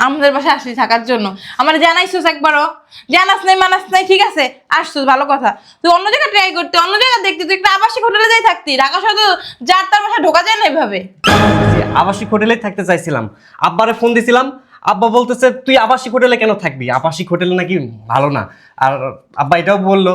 আমাদের বাসায় আসলি থাকার জন্য। আমার জানাইছিস একবারও? জানাস নাই মানাস নাই, ঠিক আছে আসছিস ভালো কথা। তুই অন্য জায়গায় ট্রাই করতে, অন্য জায়গায় দেখতে, তুই একটা আবাসিক হোটেলে যাই থাকতি। ঢাকা শহরে তো যার তার বাসায় ঢোকা যায় না এভাবে। যে আবাসিক হোটেলেই থাকতে চাইছিলাম, আব্বারে ফোন দিছিলাম, আব্বা বলতেছে তুই আবাসিক হোটেলে কেন থাকবি, আবাসিক হোটেলে নাকি ভালো না। আর আব্বা এটাও বললো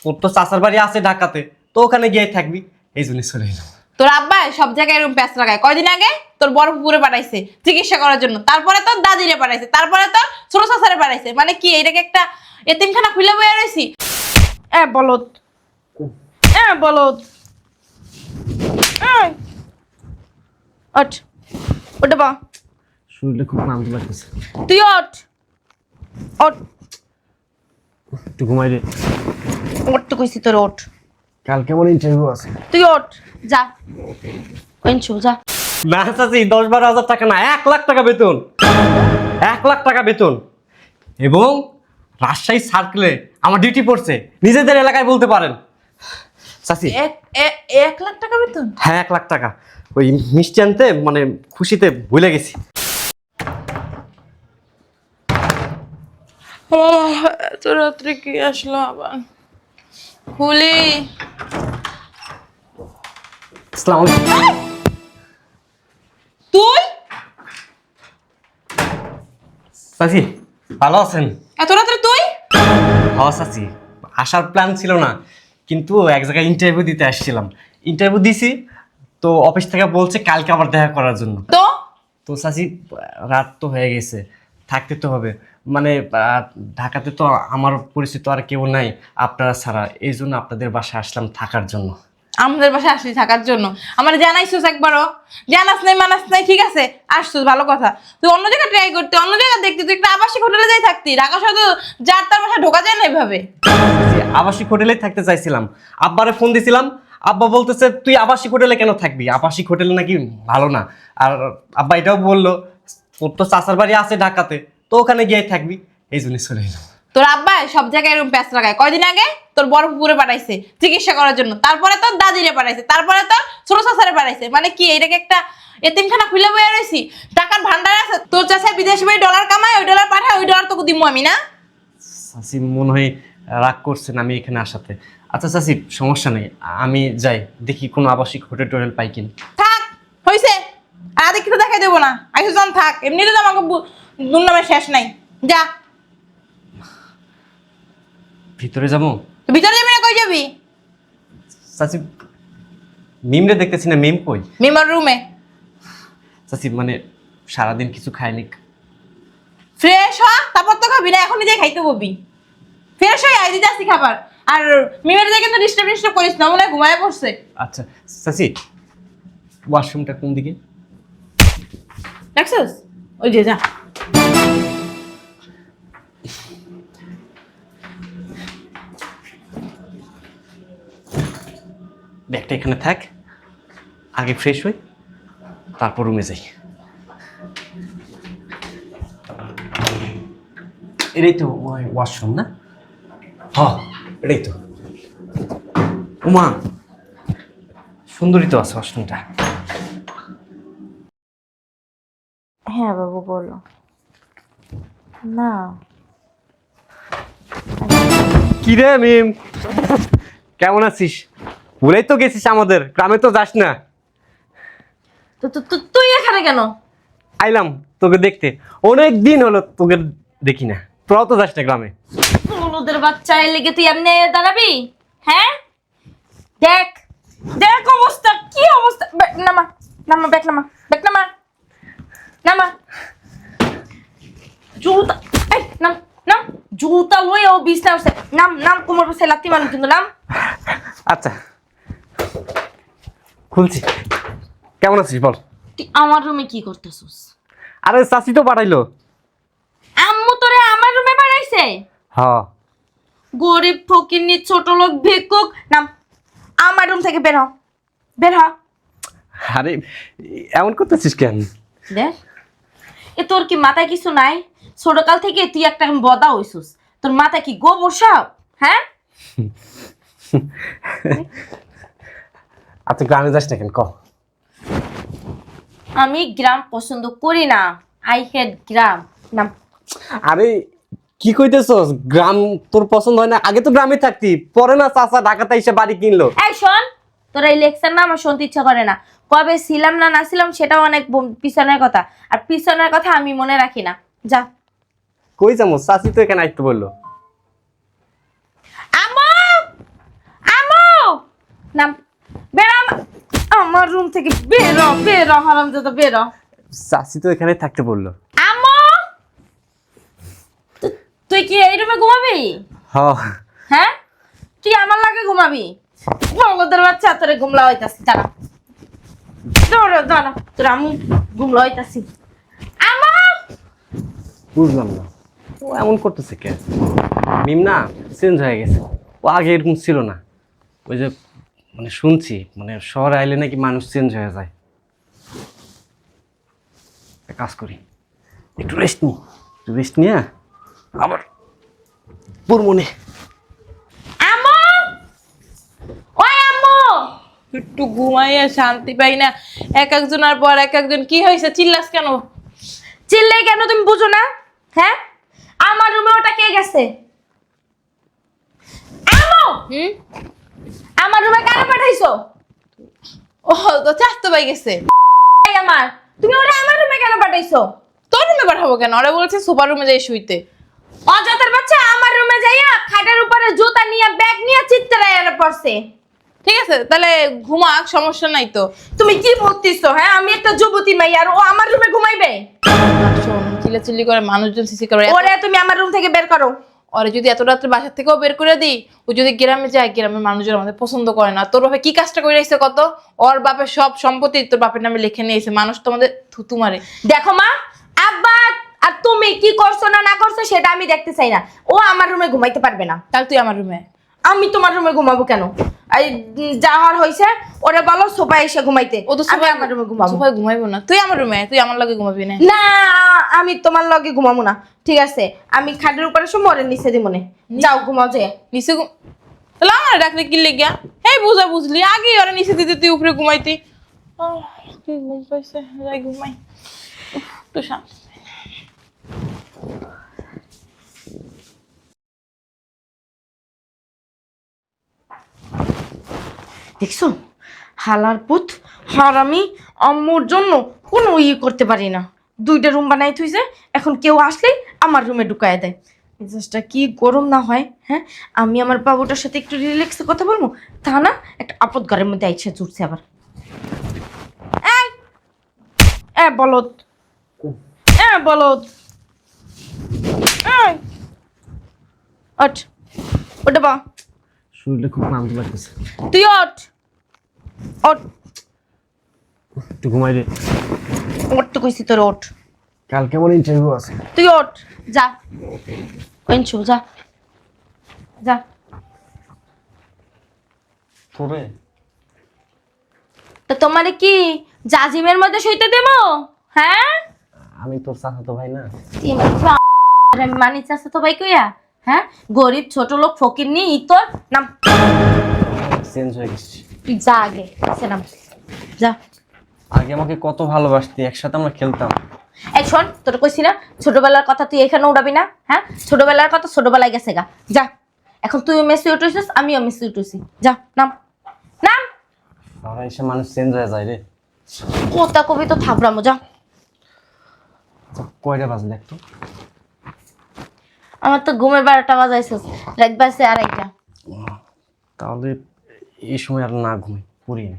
তোর তো চাচার বাড়ি আছে ঢাকাতে, তো ওখানে গিয়ে থাকবি, এই জন্য চলে এলাম। তোর আব্বা সব জায়গায় এরকম প্যাঁচ লাগায়। কয়দিন আগে তোর বড় পুকুরে পাঠাইছে চিকিৎসা করার জন্য, তারপরে তোর দাদিরে পাঠাইছে, তারপরে তোর ছোট চাচারে পাঠাইছে। মানে কি এটাকে একটা এতিমখানা খুলে বয়ে রয়েছি? বলত বলত ওঠ, ওটা বা শরীরটা খুব ক্লান্ত লাগতেছে। তুই ওঠ, ওঠ, একটু ঘুমাই রে। ওঠ তো কইছি তোর, ওঠ। কাল কেমন ইন্টারভিউ আছে? তুই ওঠ, যা কইনছো, যা। না চাচি, 10-12 হাজার টাকা না, 1 লাখ টাকা বেতন। 1 লাখ টাকা বেতন, এবং রাজশাহী সার্কেলে আমার ডিউটি পড়ছে, নিজেদের এলাকায় বলতে পারেন। চাচি 1 লাখ টাকা বেতন? হ্যাঁ 1 লাখ টাকা। ওই মিষ্টি আনতে মানে খুশিতে ভুলে গেছি। এত রাত্রে কি আসলো আবার? খুলি। আসসালামু আলাইকুম। তুই চাচি ভালো আছেন? এত রাত্রে তুই? হ্যাঁ চাচি, আসার প্ল্যান ছিল না, কিন্তু এক জায়গায় ইন্টারভিউ দিতে আসছিলাম। ইন্টারভিউ দিছি, তো অফিস থেকে বলছে কালকে আবার দেখা করার জন্য। তো তো চাচি রাত তো হয়ে গেছে, থাকতে তো হবে। মানে ঢাকাতে তো আমার পরিচিত আর কেউ নাই আপনারা ছাড়া, এই জন্য আপনাদের বাসায় আসলাম থাকার জন্য। আমাদের বাসায় আসলি থাকার জন্য? আমার জানাইছিস একবারও? জানাস নাই মানাস নাই, ঠিক আছে আসছিস ভালো কথা। তুই অন্য জায়গায় ট্রাই করতে, অন্য জায়গায় দেখতে, তুই একটা আবাসিক হোটেলে যাই থাকতি। ঢাকা শহরে তো যার তার বাসায় ঢোকা যায় না এভাবে। যে আবাসিক হোটেলেই থাকতে চাইছিলাম, আব্বারে ফোন দিছিলাম, আব্বা বলতেছে তুই আবাসিক হোটেলে কেন থাকবি, আবাসিক হোটেলে নাকি ভালো না। আর আব্বা এটাও বললো তোর তো চাচার বাড়ি আছে ঢাকাতে, তো ওখানে গিয়ে থাকবি, এই জন্য চলে এলাম। তোর আব্বা সব জায়গায় এরকম প্যাঁচ লাগায়। কয়দিন আগে তোর বড় পুকুরে পাঠাইছে চিকিৎসা করার জন্য, তারপরে তোর দাদিরে পাঠাইছে, তারপরে তোর ছোট চাচারে পাঠাইছে। মানে কি এটাকে একটা এতিমখানা খুলে বয়ে রয়েছি? টাকার ভান্ডার আছে তোর চাচা, বিদেশে বই ডলার কামায়, ওই ডলার পাঠায়, ওই ডলার তোকে দিমু আমি না? চাচি মনে হয় রাগ করছেন আমি এখানে আসাতে। আচ্ছা চাচি সমস্যা নেই, আমি যাই দেখি কোনো আবাসিক হোটেল টোটেল পাই কিনা। থাক, হইছে। আর আদিকে তো দেখাই দেবো না, আইসো যখন থাক। এমনিতে তো আমাকে দুর্নামের শেষ নাই। যা ভিতরে যাবো? ভিতরে যাবি না? কই যাবি? চাচি মিমরে দেখতেছি না, মিম কই? মেম্বার রুমে। চাচি মানে সারাদিন কিছু খাইনি। ফ্রেশ হ, তারপর তো খাবি না, এখনই যে খাইতে বলবি। ফ্রেশ হয়ে আই দিতে আসি খাবার। আর মিমের দিকে কিন্তু ডিস্টার্ব করিস না, মনে হয় ঘুমায় পড়ছে। আচ্ছা চাচি, ওয়াশরুমটা কোন দিকে? দেখছিস? ওই যে যা। ব্যাগটা এখানে থাক, আগে ফ্রেশ হই, তারপর রুমে যাই। এটাই তো ওয়াশরুম না? হ্যাঁ এটাই তো। উমা সুন্দরী তো আছে ওয়াশরুমটা। হ্যাঁ বাবু বলো। না কি রে মিম, কেমন আছিস? ভুলেই তো গেছিস, আমাদের গ্রামে তো যাস না। তো তুই এখানে কেন? আইলাম তোকে দেখতে, অনেক দিন হলো তোকে দেখি না। তোরাও তো যাস না গ্রামে। ওদের বাচ্চা এর লেগে তুই এমনি দাঁড়াবি? হ্যাঁ দেখ, দেখ অবস্থা, কি অবস্থা। নামা নামা, ব্যাগ নামা, ব্যাগ নামা, নামা জুতা। এই নাম নাম, জুতা লই ও বিছনা আছে। নাম নাম, কোমর বসে লাত্তি মারুন কিন্তু, নাম। আচ্ছা খুলছি। কেমন আছিস বল? তুই আমার রুমে কি করতেছিস? আরে চাচি তো পাঠাইলো। আম্মু তোরে আমার রুমে পাঠাইছে? হ্যাঁ। গরিব ফকিন্নি ছোট লোক ভিক্ষুক, নাম আমার রুম থেকে বের হ, বের হ। আরে এমন করতেছিস কেন? দেখ, এ তোর কি মাথায় কিছু নাই? ছোটকাল থেকে তুই একটা বদা হইছিস, তোর মাথায় কি গোবর সব? হ্যাঁ আচ্ছা গ্রামে যাস না কেন ক? আমি গ্রাম পছন্দ করি না, আই হেট গ্রাম। নাম। আরে কি কইতেছস? গ্রাম তোর পছন্দ হয় না? আগে তো গ্রামে থাকতি, পরে না চাচা ঢাকাতে এসে বাড়ি কিনলো। এই শোন, তোরা এই লেকচার না আমার শুনতে ইচ্ছা করে না। কবে ছিলাম না না ছিলাম সেটাও অনেক পিছনের কথা, আর পিছনের কথা আমি মনে রাখি না। যা। কই যাবো? চাচি তো এখানে আসতে বললো। আমো, আমো, নাম। বেরো আমার রুম থেকে, বেরো বেরো হারামজাদা, বেরো। চাচি তো এখানে থাকতে বললো। আমো, তুই কি এই রুমে ঘুমাবি? হ্যাঁ, তুই আমার লাগে ঘুমাবি? বলদের বাচ্চা, তোরে ঘুমলা হইতাছি। দাঁড়া দাঁড়া দাঁড়া, তোর আমি ঘুমলা হইতাছি। আমো, বুঝলাম না ও এমন করতেছে কে? মিম না চেঞ্জ হয়ে গেছে, ও আগে এরকম ছিল না। ওই যে মানে শুনছি মানে শহরে আইলে নাকি মানুষ চেঞ্জ হয়ে যায়। এক কাজ করি, একটু রেস্ট নিয়ে আবার পুর মনে। আমো, ওই আমো, একটু ঘুমাইয়া শান্তি পাই না। এক একজনের পর এক একজন কি হয়েছে, চিল্লাস কেন? চিল্লাই কেন তুমি বুঝো না? হ্যাঁ, আমার রুমে ওটা কে গেছে? আমো, আমার রুমে কারা পাঠাইছো? ও তো চাস্তো পাই গেছে। এই আমার, তুমি ওরে আমার রুমে কেন পাঠাইছো? তোর রুমে পাঠাবো কেন? ওরা বলছে সুপার রুমে যাই শুইতে। অযথার বাচ্চা আমার রুমে যাইয়া খাটের উপরে জুতা নিয়ে ব্যাগ নিয়ে চিত্তরাইয়া পড়ছে। ঠিক আছে তাহলে ঘুমাক, সমস্যা নাই তো। তুমি কি বলতিছো? হ্যাঁ, আমি একটা যুবতী মেয়ে আর ও আমার রুমে ঘুমাইবে? শোন, চিল্লাচিল্লি করে মানুষজন সিসি করে। ওরে তুমি আমার রুম থেকে বের করো। ওরে যদি এত রাত্রে বাসা থেকেও বের করে দিই, ও যদি গ্রামে যায়, গ্রামের মানুষজন আমাদের পছন্দ করে না। তোর বাপে কি কাজটা করে রাখছে কত? ওর বাপের সব সম্পত্তি তোর বাপের নামে লিখে নিয়েছে, মানুষ তো আমাদের থুতু মারে। দেখো মা, আব্বা আর তুমি কি করছো না না করছো সেটা আমি দেখতে চাই না। ও আমার রুমে ঘুমাইতে পারবে না। তাহলে তুই আমার রুমে। আমি তোমার রুমে ঘুমাবো কেন? এই যাওয়ার হইছে, ওরে বলো সোফায় এসে ঘুমাইতে। ও তো আমি আমার রুমে ঘুমাবো। সোফায় ঘুমাইবো না, তুই আমার রুমে, তুই আমার লগে ঘুমাবি না। না, আমি তোমার লগে ঘুমাবো না। ঠিক আছে, আমি খাটের উপরে শুমো, ওরে নিচে দিব মনে। যাও ঘুমাও যে। নিচে তাহলে আমার ডাকলে কি লেগিয়া? এই বুঝা বুঝলি, আগে ওরা নিচে দিতে তুই উপরে ঘুমাইতি। কি ঘুম পাইছে, যাই ঘুমাই। তো শান্তি। দেখছো হালার পুত, হারামি, আম্মুর জন্য কোনো করতে পারি না। দুইটা রুম বানাই থইছে, এখন কেউ আসলেই আমার রুমে ঢুকায় দেয়। মেজাজটা কি গরম না হয়? হ্যাঁ, আমি আমার বাবুটার সাথে একটু রিল্যাক্সে কথা বলবো, তা না একটা আপদ ঘরের মধ্যে আইসা জুড়ছে আবার। এই বলদ, বলদ, ওঠ, ওটা বা শরীরে খুব ক্লান্ত লাগতেছে, তুই ওঠ, ওঠ, একটু ঘুমাই রে। ওঠ তো কইছি তোর, ওঠ। কাল কেমন ইন্টারভিউ আছে? তুই ওঠ, যা কইনছো, যা যা। তোরে তো তোমারে কি জাজিমের মধ্যে শুইতে দেব? হ্যাঁ, আমি তোর চাচাতো ভাই না? আমি মানি চাষা তো ভাই কইয়া? হ্যাঁ, গরিব ছোট লোক ফকির নি তোর নাম। চেঞ্জ হয়ে গেছি। তুই যা আগে, সে নাম, যা। আগে আমাকে কত ভালোবাসতি, একসাথে আমরা খেলতাম। এই শোন, তোর কইছি না ছোটবেলার কথা তুই এখানে উড়াবি না। হ্যাঁ, ছোটবেলার কথা ছোটবেলায় গেছে গা, যা। এখন তুই মেসি উঠেছিস, আমিও মেসি উঠেছি, যা নাম, নাম। শহরে এসে মানুষ চেঞ্জ হয়ে যায় রে। কোথা কবি তো থাবরামো, যা। আচ্ছা, কয়টা বাজলে একটু? আমার তো ঘুমের 12টা বাজাইছে, রাত বাজছে 2:30। তাহলে এই সময় আর না ঘুমাই, পড়ি না।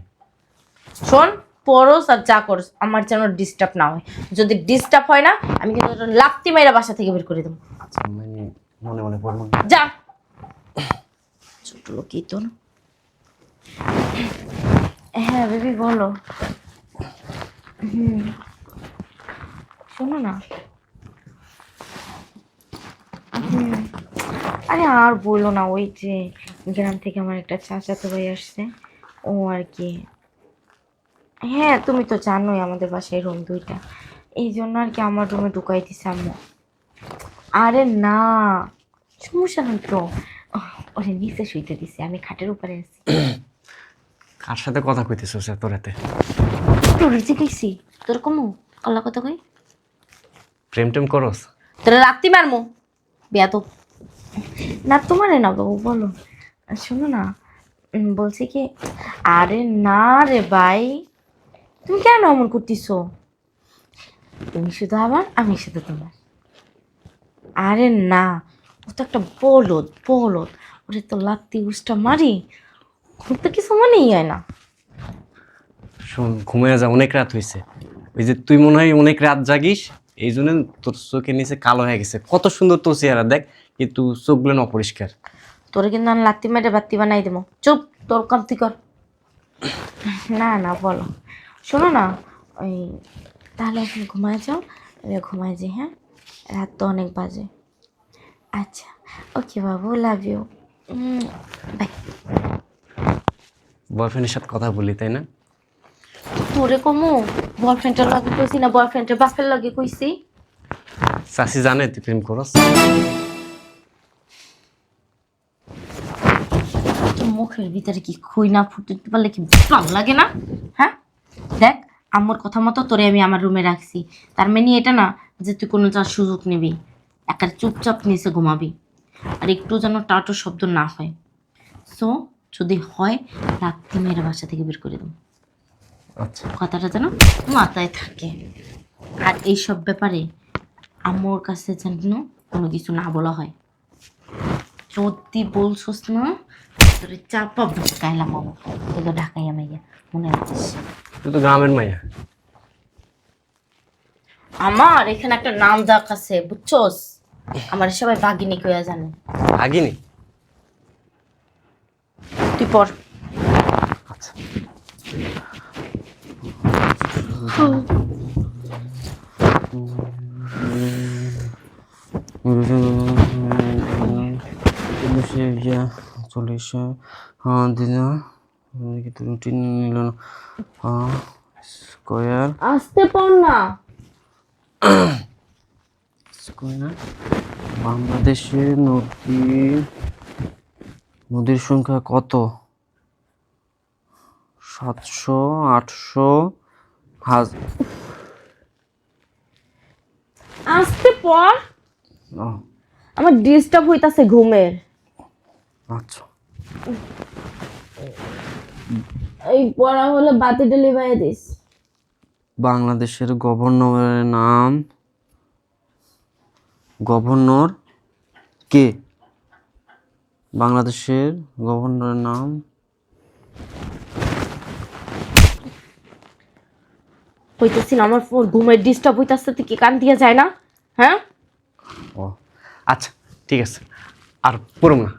শোন, পড়োস আর যা করস, আমার যেন ডিস্টার্ব না হয়। যদি ডিস্টার্ব হয় না, আমি কিন্তু তোর লাত্তি মাইরা বাসা থেকে বের করে দেবো। আচ্ছা আমি মনে মনে পড়বো। যা, ছোট লোকই তো না। হ্যাঁ বেবি বলো। শোনো না, আরে আর বললো না, ওই যে গ্রাম থেকে আমার একটা চাচাতো ভাই আসছে, ও আর কি। হ্যাঁ, তুমি তো জানোই আমাদের বাসায় রুম 2টা, এই জন্য আর কি আমার রুমে ঢুকাই দিছে আম্মু। আরে না, সমস্যা নেই তো, ওরে নিচে শুইতে দিছে, আমি খাটের উপরে আছি। কার সাথে কথা কইতেছ এত রাতে? তোর জিজ্ঞেসি, তোর কমু আল্লাহ কথা কই। প্রেম টেম করস? তোরা রাত্রি মারমু বিয়া তো। না তোমারে না বাবু, বলো। শোনো না, বলছি কি, আরে না রে ভাই, তুমি কেন এমন করতেছো? তুমি শুধু আমার, আমি শুধু তোমার। আরে না, ও তো একটা বলদ বলদ, ওরে তো লাত্তি উষ্টা মারি, ওর তো কিছু মনেই হয় না। শোন, ঘুমিয়ে যা, অনেক রাত হয়েছে। ওই যে তুই মনে হয় অনেক রাত জাগিস, এই জন্য তোর চোখের নিচে কালো হয়ে গেছে। কত সুন্দর তোর চেহারা দেখ, কিন্তু চোখগুলো না অপরিষ্কার। তোরে কিন্তু আমি লাত্তি মেরে বাত্তি বানাই দেবো, চুপ, তোর কাম তুই কর। না না বলো। শোনো না, ওই তাহলে এখন ঘুমায় যাও, আমি ঘুমায় যাই, হ্যাঁ? রাত তো অনেক বাজে। আচ্ছা, ওকে বাবু, লাভ ইউ, বাই। বয়ফ্রেন্ডের সাথে কথা বলি, তাই না? তোরে কমু বয়ফ্রেন্ডের লাগে কইছি না, বয়ফ্রেন্ডের বাপের লাগে কইছি। চাষি জানে তুই প্রেম করস? তোর মুখের ভিতরে কি খুই না ফুটে পারলে কি ভালো লাগে না? হ্যাঁ, দেখ, আম্মুর কথা মতো তোরে আমি আমার রুমে রাখছি, তার মানে এটা না যে তুই কোনো যার সুযোগ নিবি, একটা চুপচাপ নিচে ঘুমাবি, আর একটু যেন টাটো শব্দ না হয়। সো যদি হয় রাত্রি মেয়েরা বাসা থেকে বের করে দেবো, আচ্ছা। কথাটা যেন মাথায় থাকে। আর এইসব ব্যাপারে আম্মুর কাছে যেন কোনো কিছু না বলা হয়। যদি বলছস না, তোরে চাপা ঢুকাইলাম আমার, তোকে ঢাকাইয়া মাইয়া, মনে রাখিস। তুই তো গ্রামের মাইয়া। আমার এখানে একটা নাম ডাক আছে, বুঝছস? আমার সবাই বাগিনী কইয়া জানে। আগিনি? তুই পর। আচ্ছা। রুটিন নিল না স্কোয়ার আসতে পড় না। স্কোয়ার। বাংলাদেশের নদীর সংখ্যা কত? 700, 800, আসতে পড়, ও আমার ডিস্টার্ব হইতাছে ঘুমের। আচ্ছা। এই পড়া হলে বাতি ডেলিভারি দিস। বাংলাদেশের গভর্নরের নাম? গভর্নর কে? বাংলাদেশের গভর্নরের নাম? হইতেছি না, আমার ফোন ঘুমের ডিস্টার্ব হইতাছে, তুই কি কান দিয়ে যায় না? হ্যাঁ, ও আচ্ছা, ঠিক আছে, আর পড়ব না,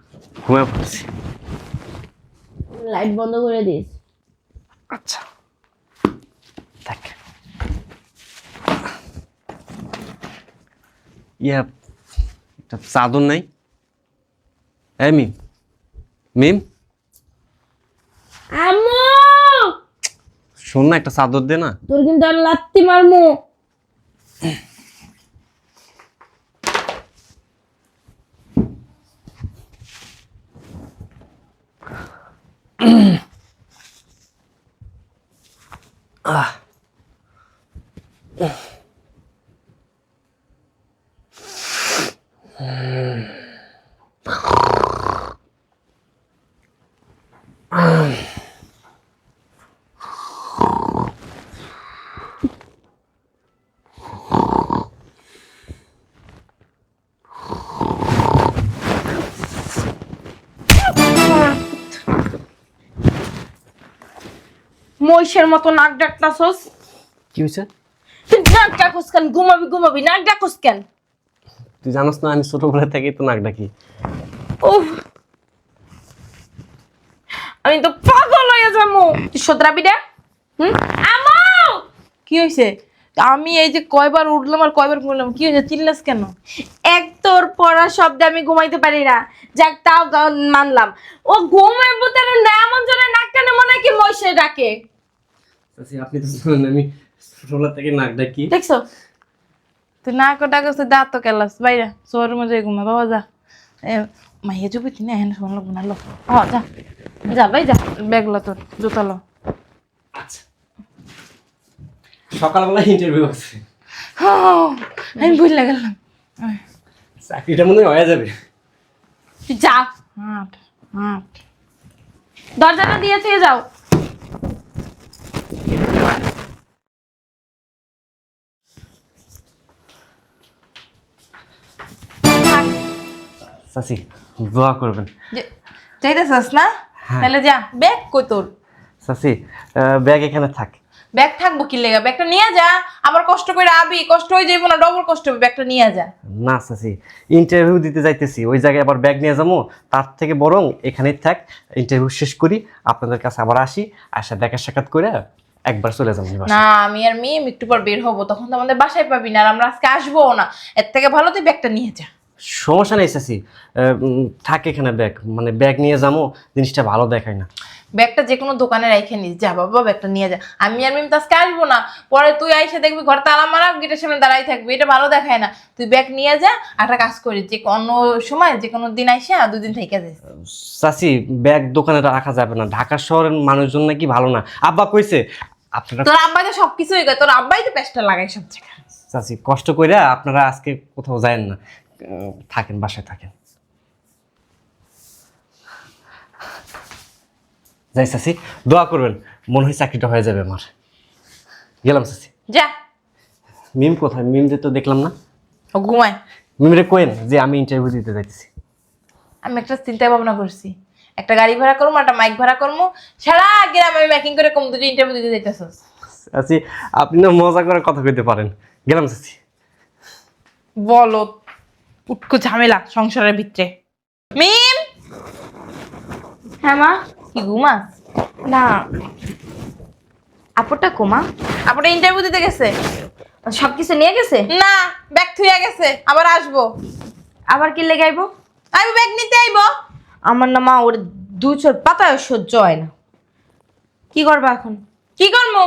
ঘুমিয়ে পড়ছি। লাইট বন্ধ করে দিস। আচ্ছা, দেখ ইয়া, একটা চাদর নাই? এই মিম, মিম আম্মু, শোন না, একটা চাদর দে না। তোর কিন্তু আর লাত্তি মারমু। মহিষের মতো নাক ডাকতাছস। কি হয়েছে? তুই নাক ডাকস কেন? ঘুমাবি ঘুমাবি, নাক ডাকস কেন? তুই জানোস না আমি ছোটবেলা থেকে তো নাক ডাকি। উফ, আমি তো পাগল হয়ে যাবো। তুই শোধরাবি না? আম্মু, কি হয়েছে? আমি এই যে কয়বার উঠলাম আর কয়বার ঘুরলাম, কি হয়েছে? চিল্লাস কেন? এক তোর পড়া শব্দে আমি ঘুমাইতে পারি না, যাক তাও মানলাম। ও ঘুমের ভিতরে না এমন জোরে নাক টানে, মনে হয় কি মহিষে ডাকে। আপনি তো জানেন আমি ছোটবেলা থেকে নাক ডাকি। দেখছো? তুই না কটা গেছে দাঁত তো কেলাস বাইরে শোয়ার মধ্যে ঘুমা বাবা যা। মাইয়া জুবি তুই না এখানে শোনলো গুনালো। যা যা ভাই যা। ব্যাগলো তোর জুতালো। আচ্ছা, সকালবেলা ইন্টারভিউ আছে। আমি ভুলে গেলাম। চাকরিটা মনে হয় হয়ে যাবে। তুই যা। হাঁট হাঁট। দরজাটা দিয়ে চেয়ে যাও। চাচি দোয়া করবেন। যাইতেছস না? তাহলে যা। ব্যাগ কই তোর? চাচি ব্যাগ এখানে থাক। ব্যাগ থাকবো কি লেগা? ব্যাগটা নিয়ে যা। আবার কষ্ট করে আবি, কষ্ট হয়ে যাইব না? ডবল কষ্ট হবে। ব্যাগটা নিয়ে যা। না চাচি, ইন্টারভিউ দিতে যাইতেছি, ওই জায়গায় আবার ব্যাগ নিয়ে যাবো, তার থেকে বরং এখানেই থাক, ইন্টারভিউ শেষ করি, আপনাদের কাছে আবার আসি, আসা দেখা সাক্ষাৎ করে একবার চলে যাবো বাসায়। না, আমি আর মিম একটু পর বের হবো, তখন তো আমাদের বাসায় পাবি না, আর আমরা আজকে আসবো না। এর থেকে ভালো তুই ব্যাগটা নিয়ে যা। সমস্যা নেই চাচি, থাক এখানে ব্যাগ, মানে ব্যাগ নিয়ে যাবো, জিনিসটা ভালো দেখায় না। ব্যাগটা যে কোনো দোকানে রেখে নিস, যা বাবা ব্যাগটা নিয়ে যা। আমি আর মিম তো আজকে আসবো না, পরে তুই আইসা দেখবি ঘর তালা মারা, গেটের সামনে দাঁড়াই থাকবি, এটা ভালো দেখায় না। তুই ব্যাগ নিয়ে যা, একটা কাজ করি, যে কোনো সময় যে কোনো দিন আইসা 2 দিন থেকে যাস। চাচি ব্যাগ দোকানে রাখা যাবে না, ঢাকা শহরের মানুষজন নাকি ভালো না, আব্বা কইছে। আপনারা তোর আব্বাই তো সবকিছুই করে, তোর আব্বাই তো পেস্টটা লাগাই সব জায়গায়। চাচি কষ্ট করে আপনারা আজকে কোথাও যায়েন না, থাকেন, বাসায় থাকেন। যাই চাচি, দোয়া করবেন, মনে হয় চাকরিটা হয়ে যাবে আমার। গেলাম চাচি। যা। মিম কোথায়? মিম যে তো দেখলাম না। ও ঘুমায়। মিমরে কোয়েন যে আমি ইন্টারভিউ দিতে যাইতেছি। আমি একটা চিন্তা ভাবনা করছি, একটা গাড়ি ভাড়া করবো, একটা মাইক ভাড়া করবো, সারা গ্রামে আমি মেকিং করে কম দুটো ইন্টারভিউ দিতে যাইতেছস। চাচি আপনি না মজা করে কথা কইতে পারেন। গেলাম চাচি। বলো, উটকো ঝামেলা সংসারের ভিতরে। মিম, হ্যাঁ মা। কি ঘুমা? না, আপুটা কোমা আপনার ইন্টারভিউ দিতে গেছে? সবকিছু নিয়ে গেছে। না, ব্যাগ থুইয়া গেছে, আবার আসবো। আবার কি লেগে আইবো? আমি ব্যাগ নিতে আইবো। আমার না মা, ওর 2 চোর পাতায় সহ্য হয় না। কি করবা এখন? কি করবো?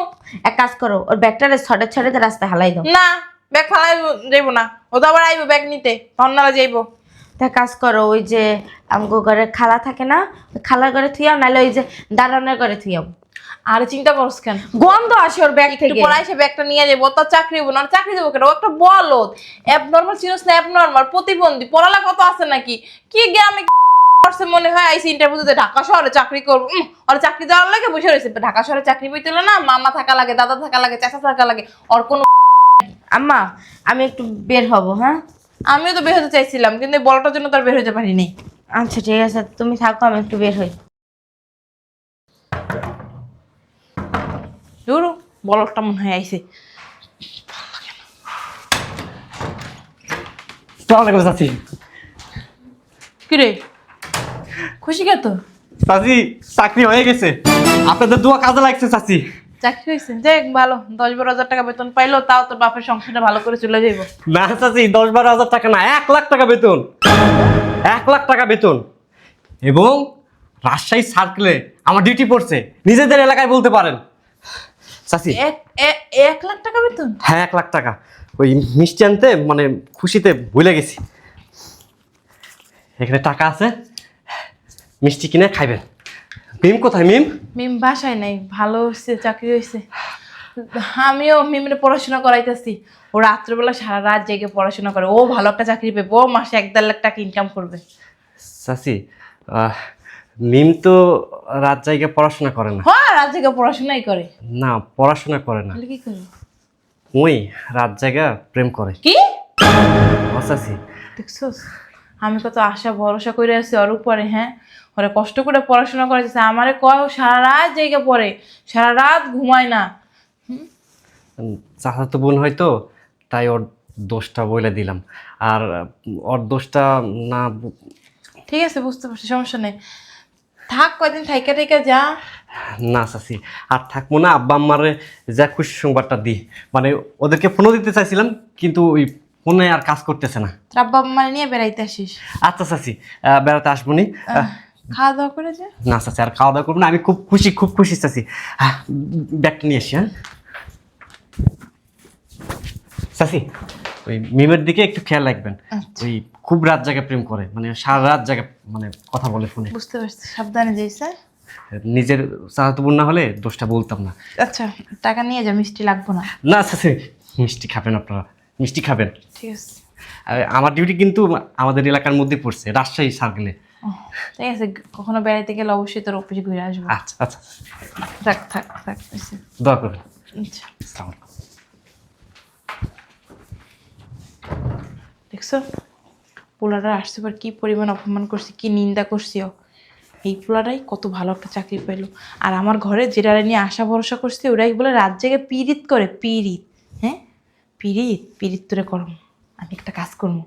এক কাজ করো, ওর ব্যাগটারে ছড়ে ছড়ে রাস্তায় হালাই দাও। না, ব্যাগ ফালাই যাইবো না, ও তো আবার আইবো ব্যাগ নিতে, অন্যরা যাইবো। তা কাজ করো, ওই যে আমগো ঘরে খালা থাকে না, ওই খালার ঘরে থুইয়াও, নাহলে ওই যে দাঁড়ানোর ঘরে থুইয়াও। আর চিন্তা করছ কেন? গন্ধ আসে ওর ব্যাগ একটু থেকে। পরে এসে ব্যাগটা নিয়ে যাবো, তার চাকরি হবো না। আর চাকরি দেবো কেন? ও একটা বলদ, অ্যাবনর্মাল চিনোস না? অ্যাবনর্মাল প্রতিবন্ধী, পড়ালেখা কত আছে নাকি? কি গ্রামে করছে মনে হয় আইসি ইন্টারভিউ দিতে, ঢাকা শহরে চাকরি করবো। আর চাকরি দেওয়ার লাগে বসে রয়েছে। ঢাকা শহরে চাকরি বইতে হলে না মামা থাকা লাগে, দাদা থাকা লাগে, চাচা থাকা লাগে, আর কোনো। আম্মা, আমি একটু বের হব। হ্যাঁ, আমিও তো বের হতে চাইছিলাম, কিন্তু এই বলটার জন্য তো আর বের হতে পারিনি। আচ্ছা ঠিক আছে, তুমি থাকো, আমি একটু বের হই। ধরো, বলটা মনে হয় আইসে। আসসালামু আলাইকুম চাচি। কিরে, খুশি কে তো? চাচি চাকরি হয়ে গেছে, আপনাদের দোয়া কাজে লাগছে চাচি। চাকরি হয়েছে, দেখ ভালো, 10-12 হাজার টাকা বেতন পাইলো, তাও তোর বাপের সংসারটা ভালো করে চলে যাইব। না চাচি, 10-12 হাজার টাকা না, 1 লাখ টাকা বেতন। 1 লাখ টাকা বেতন, এবং রাজশাহী সার্কেলে আমার ডিউটি পড়ছে, নিজেদের এলাকায় বলতে পারেন। চাচি 1 লাখ টাকা বেতন? হ্যাঁ 1 লাখ টাকা। ওই মিষ্টি আনতে মানে খুশিতে ভুলে গেছি। এখানে টাকা আছে, মিষ্টি কিনে খাইবেন। মিম কোথায়? মিম মিম বাসায় নাই, ভালো হচ্ছে চাকরি হয়েছে। আমিও মিমের পড়াশোনা করাইতেছি, ও রাত্রেবেলা সারা রাত জেগে পড়াশোনা করে, ও ভালো একটা চাকরি পেবে, ও মাসে 1-1.5 লাখ টাকা ইনকাম করবে। চাচি মিম তো রাত জায়গায় পড়াশোনা করে না। হ্যাঁ, রাত জেগে পড়াশোনাই করে। না, পড়াশোনা করে না, তাহলে কি করে? ওই রাত জায়গা প্রেম করে। কি চাচি দেখছস, আমি কত আশা ভরসা করে আছি ওর উপরে। হ্যাঁ, ওরা কষ্ট করে পড়াশোনা করেছে, আমারে কয় ও সারা রাত জেগে পড়ে, সারা রাত ঘুমায় না। চাচা তো বোন হয়তো, তাই ওর দোষটা বলে দিলাম। আর ওর দোষটা না। ঠিক আছে, বুঝতে পারছি, সমস্যা নেই, থাক কয়দিন থাইকা থাইকা যা। না চাচি আর থাকবো না, আব্বা আম্মারে যা খুশি সংবাদটা দিই, মানে ওদেরকে ফোনও দিতে চাইছিলাম, কিন্তু ওই ফোনে আর কাজ করতেছে না। তোর আব্বা আম্মা নিয়ে বেড়াইতে আসিস। আচ্ছা চাচি, বেড়াতে আসবো নি। খাওয়া দাওয়া করে যা। না চাচি আর খাওয়া দাওয়া করবো না, আমি খুব খুশি, খুব খুশি চাচি। ব্যাগটা নিয়ে আসি। হ্যাঁ চাচি, ওই মিমের দিকে একটু খেয়াল রাখবেন। ওই খুব রাত জায়গায় প্রেম করে, মানে সারা রাত জায়গায় মানে কথা বলে ফোনে। বুঝতে পারছি, সাবধানে যাইস। নিজের চাচাতো বোন না হলে দোষটা বলতাম না। আচ্ছা, টাকা নিয়ে যা, মিষ্টি লাগবো না। না চাচি, মিষ্টি খাবেন আপনারা, মিষ্টি খাবেন। ঠিক আছে। আর আমার ডিউটি কিন্তু আমাদের এলাকার মধ্যে পড়ছে, রাজশাহী সার্কেলে। ও, ঠিক আছে, কখনো বেড়াইতে গেলে অবশ্যই তোর অফিসে ঘুরে আসবো। আচ্ছা আচ্ছা, থাক থাক থাক হইছে। দোয়া করবেন। আচ্ছা, আসসালামু আলাইকুম। দেখছো পোলাটা আসছে পর কি পরিমাণ অপমান করছি, কি নিন্দা করছি ও। এই পোলাটাই কত ভালো একটা চাকরি পেলো, আর আমার ঘরে যেটা নিয়ে আশা ভরসা করছে ওরাই বলে রাত জেগে পিরিত করে, পিরিত। হ্যাঁ, পিরিত পিরিত তোরে করম। আমি একটা কাজ করবো,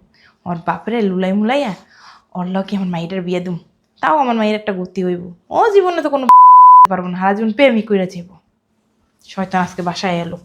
ওর বাপরে লুলাই মুলাইয়া ওর লগে আমার মাইটার বিয়ে দুম, তাও আমার মায়ের একটা গতি হইব। ও জীবনে তো কোনো পারবো না, হারা জীবন প্রেমিক কইরা যাইব। শয়তান আজকে বাসায় এলো।